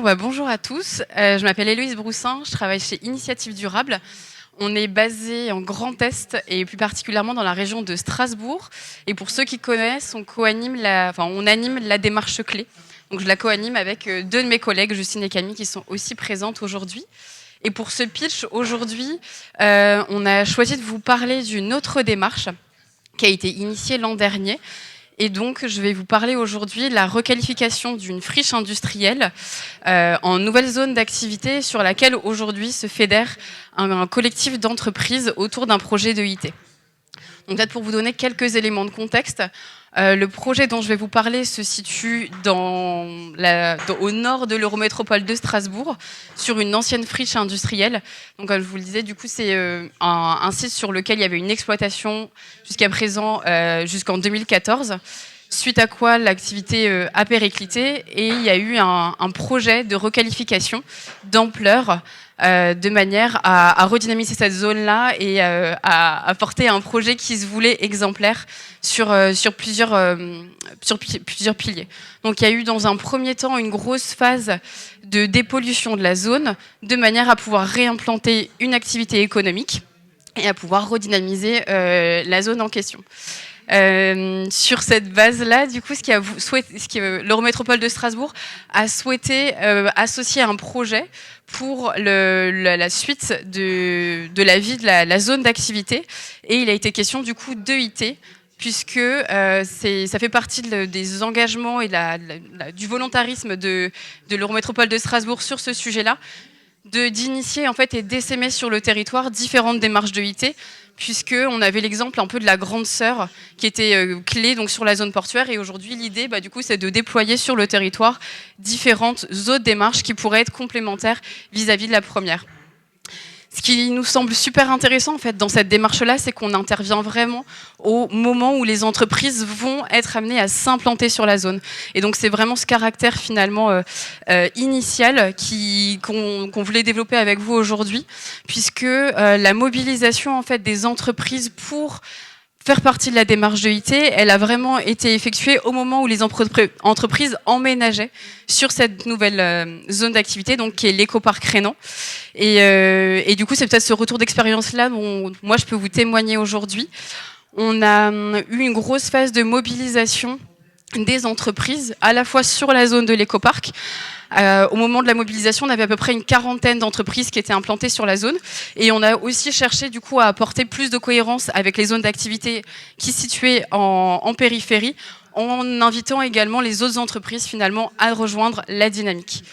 Bonjour à tous, je m'appelle Héloïse Broussin, je travaille chez Initiative Durable. On est basé en Grand Est et plus particulièrement dans la région de Strasbourg. Et pour ceux qui connaissent, on anime la démarche clé. Donc je la co-anime avec deux de mes collègues, Justine et Camille, qui sont aussi présentes aujourd'hui. Et pour ce pitch, aujourd'hui, on a choisi de vous parler d'une autre démarche qui a été initiée l'an dernier. Et donc, je vais vous parler aujourd'hui de la requalification d'une friche industrielle en nouvelle zone d'activité sur laquelle aujourd'hui se fédère un collectif d'entreprises autour d'un projet d'EIT. Donc peut-être pour vous donner quelques éléments de contexte, le projet dont je vais vous parler se situe au nord de l'Eurométropole de Strasbourg, sur une ancienne friche industrielle. Donc comme je vous le disais, du coup c'est un site sur lequel il y avait une exploitation jusqu'à présent, jusqu'en 2014. Suite à quoi l'activité a périclité et il y a eu un projet de requalification d'ampleur de manière à redynamiser cette zone-là et à apporter un projet qui se voulait exemplaire sur plusieurs piliers. Donc il y a eu dans un premier temps une grosse phase de dépollution de la zone de manière à pouvoir réimplanter une activité économique et à pouvoir redynamiser la zone en question. Sur cette base-là, du coup, l'Eurométropole de Strasbourg a souhaité associer un projet pour la suite de la vie de la zone d'activité. Et il a été question du coup d'EIT, puisque ça fait partie des engagements et du volontarisme de l'Eurométropole de Strasbourg sur ce sujet-là, d'initier en fait et d'essaimer sur le territoire différentes démarches d'EIT, puisqu'on avait l'exemple un peu de la grande sœur qui était clé donc sur la zone portuaire, et aujourd'hui l'idée du coup c'est de déployer sur le territoire différentes autres démarches qui pourraient être complémentaires vis-à-vis de la première. Ce qui nous semble super intéressant en fait dans cette démarche-là, c'est qu'on intervient vraiment au moment où les entreprises vont être amenées à s'implanter sur la zone. Et donc c'est vraiment ce caractère finalement initial qu'on voulait développer avec vous aujourd'hui, puisque la mobilisation en fait des entreprises pour faire partie de la démarche d'EIT, elle a vraiment été effectuée au moment où les entreprises emménageaient sur cette nouvelle zone d'activité, donc qui est l'écoparc Rénan. Et du coup, c'est peut-être ce retour d'expérience-là dont moi je peux vous témoigner aujourd'hui. On a eu une grosse phase de mobilisation des entreprises, à la fois sur la zone de l'écoparc. Au moment de la mobilisation, on avait à peu près une quarantaine d'entreprises qui étaient implantées sur la zone. Et on a aussi cherché du coup à apporter plus de cohérence avec les zones d'activité qui se situaient en périphérie, en invitant également les autres entreprises finalement à rejoindre la dynamique.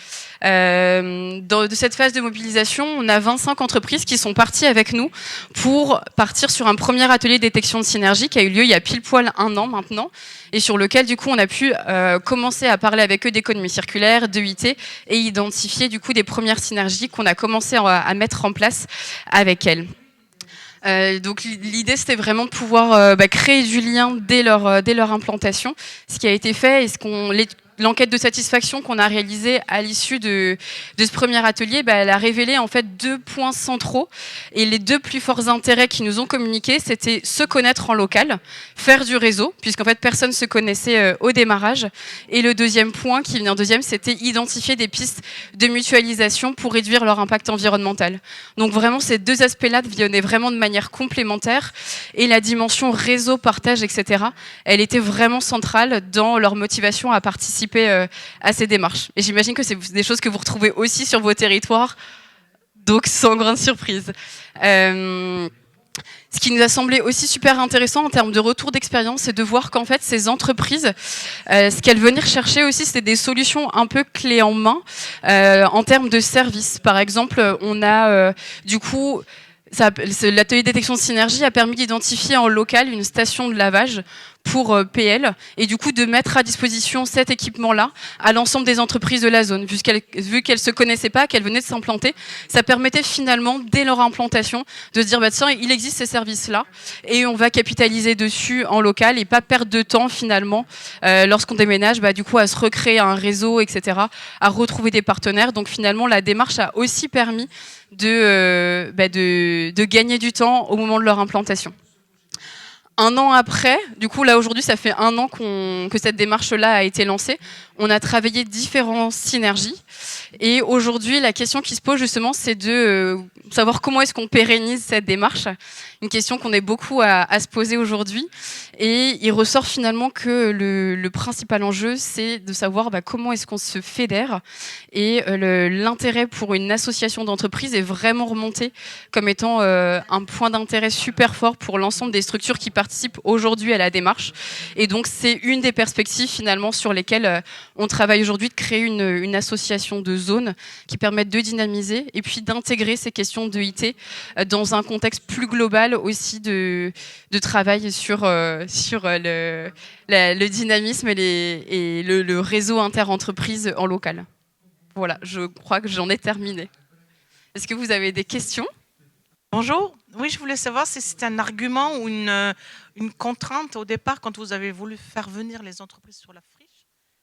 De cette phase de mobilisation, on a 25 entreprises qui sont parties avec nous pour partir sur un premier atelier de détection de synergie qui a eu lieu il y a pile poil 1 an maintenant, et sur lequel du coup on a pu commencer à parler avec eux d'économie circulaire, d'EIT, et identifier du coup des premières synergies qu'on a commencé à mettre en place avec elles. Donc l'idée c'était vraiment de pouvoir créer du lien dès leur implantation, ce qui a été fait et l'enquête de satisfaction qu'on a réalisée à l'issue de ce premier atelier, elle a révélé en fait 2 points centraux, et les 2 plus forts intérêts qui nous ont communiqués, c'était se connaître en local, faire du réseau, puisqu'en fait personne se connaissait au démarrage, et le deuxième point qui vient deuxième, c'était identifier des pistes de mutualisation pour réduire leur impact environnemental. Donc vraiment ces 2 aspects-là venaient vraiment de manière complémentaire, et la dimension réseau, partage, etc., elle était vraiment centrale dans leur motivation à participer à ces démarches. Et j'imagine que c'est des choses que vous retrouvez aussi sur vos territoires, donc sans grande surprise. Ce qui nous a semblé aussi super intéressant en termes de retour d'expérience, c'est de voir qu'en fait ces entreprises, ce qu'elles venaient rechercher aussi, c'était des solutions un peu clés en main en termes de services. Par exemple, on a du coup l'atelier détection de synergie a permis d'identifier en local une station de lavage pour PL, et du coup de mettre à disposition cet équipement-là à l'ensemble des entreprises de la zone. Vu qu'elles ne se connaissaient pas, qu'elles venaient de s'implanter, ça permettait finalement, dès leur implantation, de se dire tiens, il existe ces services-là, et on va capitaliser dessus en local, et pas perdre de temps finalement, lorsqu'on déménage, du coup à se recréer un réseau, etc., à retrouver des partenaires. Donc finalement, la démarche a aussi permis de gagner du temps au moment de leur implantation. un an après, du coup là aujourd'hui ça fait un an que cette démarche-là a été lancée, on a travaillé différentes synergies et aujourd'hui la question qui se pose justement c'est de savoir comment est-ce qu'on pérennise cette démarche, une question qu'on est beaucoup à se poser aujourd'hui et il ressort finalement que le principal enjeu c'est de savoir comment est-ce qu'on se fédère et l'intérêt pour une association d'entreprise est vraiment remonté comme étant un point d'intérêt super fort pour l'ensemble des structures qui participent aujourd'hui à la démarche. Et donc, c'est une des perspectives finalement sur lesquelles on travaille aujourd'hui, de créer une association de zones qui permettent de dynamiser et puis d'intégrer ces questions de IT dans un contexte plus global aussi de travail sur le dynamisme et le réseau inter-entreprise en local. Voilà, je crois que j'en ai terminé. Est-ce que vous avez des questions ? Bonjour. Oui, je voulais savoir si c'était un argument ou une contrainte au départ quand vous avez voulu faire venir les entreprises sur la friche.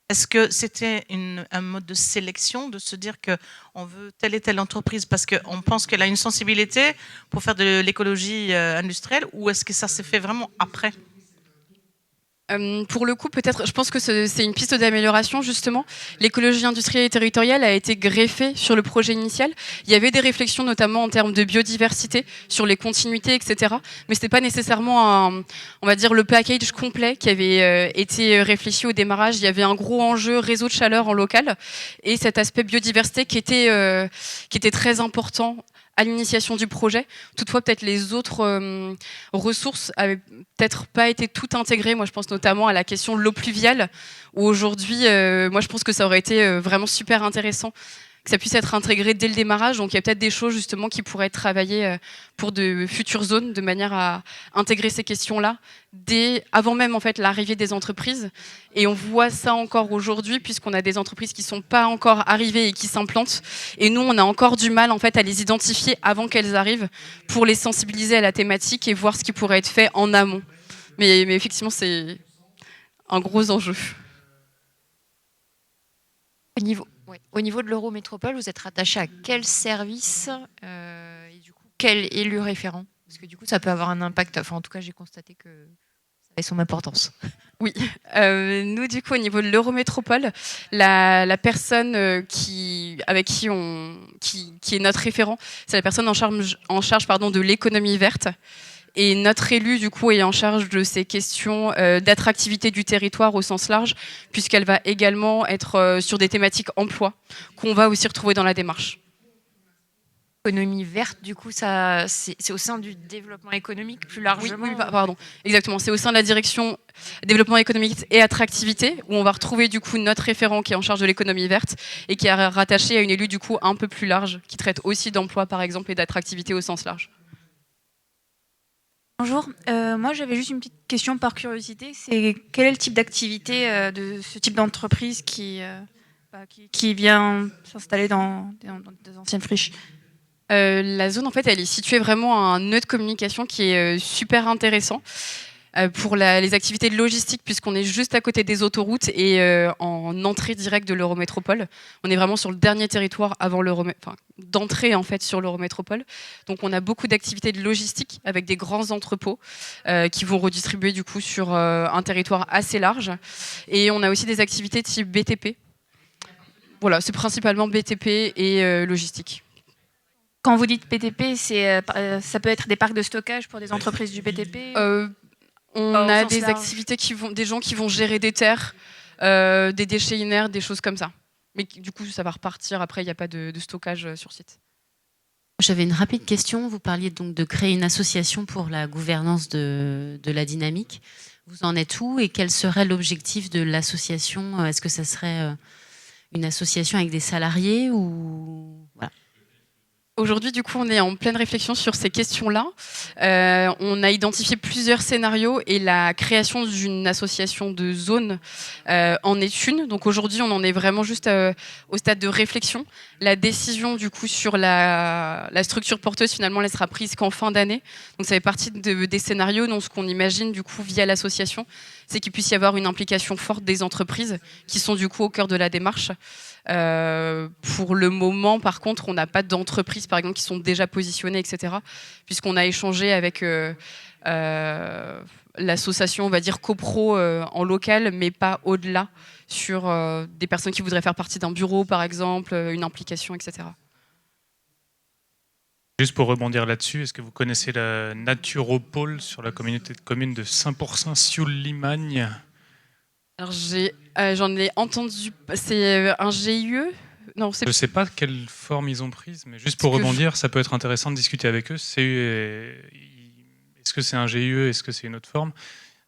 Est-ce que c'était un mode de sélection, de se dire qu'on veut telle et telle entreprise parce qu'on pense qu'elle a une sensibilité pour faire de l'écologie industrielle, ou est-ce que ça s'est fait vraiment après ? Pour le coup, peut-être, je pense que c'est une piste d'amélioration, justement. L'écologie industrielle et territoriale a été greffée sur le projet initial. Il y avait des réflexions, notamment en termes de biodiversité, sur les continuités, etc. Mais c'était pas nécessairement, on va dire, le package complet qui avait été réfléchi au démarrage. Il y avait un gros enjeu réseau de chaleur en local et cet aspect biodiversité qui était très important à l'initiation du projet. Toutefois, peut-être les autres ressources avaient peut-être pas été toutes intégrées. Moi, je pense notamment à la question de l'eau pluviale, où aujourd'hui, moi, je pense que ça aurait été vraiment super intéressant que ça puisse être intégré dès le démarrage. Donc, il y a peut-être des choses justement qui pourraient être travaillées pour de futures zones, de manière à intégrer ces questions-là avant même en fait l'arrivée des entreprises. Et on voit ça encore aujourd'hui, puisqu'on a des entreprises qui sont pas encore arrivées et qui s'implantent. Et nous, on a encore du mal en fait à les identifier avant qu'elles arrivent, pour les sensibiliser à la thématique et voir ce qui pourrait être fait en amont. Mais effectivement, c'est un gros enjeu. Au niveau de l'Eurométropole, vous êtes rattaché à quel service et du coup, quel élu référent ? Parce que du coup, ça peut avoir un impact. Enfin, en tout cas, j'ai constaté que ça avait son importance. Oui, nous du coup au niveau de l'Eurométropole, la personne qui est notre référent, c'est la personne en charge de l'économie verte. Et notre élu, du coup, est en charge de ces questions d'attractivité du territoire au sens large, puisqu'elle va également être sur des thématiques emploi, qu'on va aussi retrouver dans la démarche. Économie verte, du coup, c'est au sein du développement économique plus largement. Oui, pardon, exactement. C'est au sein de la direction développement économique et attractivité, où on va retrouver du coup notre référent qui est en charge de l'économie verte et qui est rattaché à une élue du coup un peu plus large, qui traite aussi d'emploi par exemple et d'attractivité au sens large. Bonjour, moi j'avais juste une petite question par curiosité, c'est quel est le type d'activité de ce type d'entreprise qui vient s'installer dans des anciennes friches ? La zone en fait elle est située vraiment à un nœud de communication qui est super intéressant pour les activités de logistique, puisqu'on est juste à côté des autoroutes et en entrée directe de l'Eurométropole. On est vraiment sur le dernier territoire avant d'entrée en fait sur l'Eurométropole. Donc on a beaucoup d'activités de logistique avec des grands entrepôts qui vont redistribuer du coup sur un territoire assez large. Et on a aussi des activités type BTP. Voilà, c'est principalement BTP et logistique. Quand vous dites BTP, ça peut être des parcs de stockage pour des entreprises du BTP On a des activités des gens qui vont gérer des terres, des déchets inertes, des choses comme ça. Mais du coup, ça va repartir. Après, il n'y a pas de stockage sur site. J'avais une rapide question. Vous parliez donc de créer une association pour la gouvernance de la dynamique. Vous en êtes où et quel serait l'objectif de l'association ? Est-ce que ça serait une association avec des salariés ou voilà. Aujourd'hui, du coup, on est en pleine réflexion sur ces questions-là. On a identifié plusieurs scénarios et la création d'une association de zone en est une. Donc aujourd'hui, on en est vraiment juste au stade de réflexion. La décision, du coup, sur la structure porteuse, finalement, elle sera prise qu'en fin d'année. Donc ça fait partie des scénarios. Donc ce qu'on imagine, du coup, via l'association, c'est qu'il puisse y avoir une implication forte des entreprises qui sont, du coup, au cœur de la démarche. Pour le moment, par contre, on n'a pas d'entreprises, par exemple, qui sont déjà positionnées, etc. Puisqu'on a échangé avec l'association, on va dire, copro en local, mais pas au-delà, sur des personnes qui voudraient faire partie d'un bureau, par exemple, une implication, etc. Juste pour rebondir là-dessus, est-ce que vous connaissez la Naturopole sur la communauté de communes de Saint-Pourçain-Sioule-Limagne? Alors j'en ai entendu, c'est un GIE? Non, Je ne sais pas quelle forme ils ont prise, mais juste pour rebondir, ça peut être intéressant de discuter avec eux. Est-ce que c'est un GIE? Est-ce que c'est une autre forme?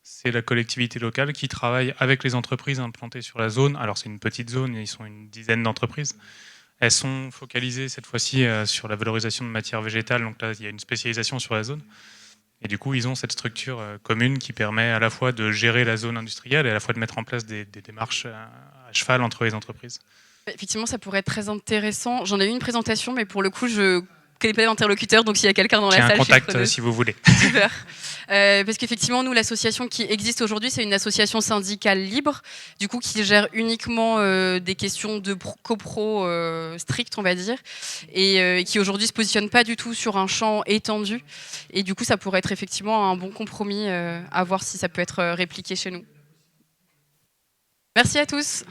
C'est la collectivité locale qui travaille avec les entreprises implantées sur la zone. Alors c'est une petite zone, ils sont une dizaine d'entreprises. Elles sont focalisées cette fois-ci sur la valorisation de matières végétales. Donc là, il y a une spécialisation sur la zone. Et du coup, ils ont cette structure commune qui permet à la fois de gérer la zone industrielle et à la fois de mettre en place des démarches à cheval entre les entreprises. Effectivement, ça pourrait être très intéressant. J'en ai eu une présentation, mais pour le coup, je connais pas l'interlocuteur, donc s'il y a quelqu'un dans la salle, un contact si vous voulez. Super. Parce qu'effectivement, nous, l'association qui existe aujourd'hui, c'est une association syndicale libre, du coup, qui gère uniquement des questions de copro strictes, on va dire, et qui aujourd'hui se positionne pas du tout sur un champ étendu. Et du coup, ça pourrait être effectivement un bon compromis à voir si ça peut être répliqué chez nous. Merci à tous.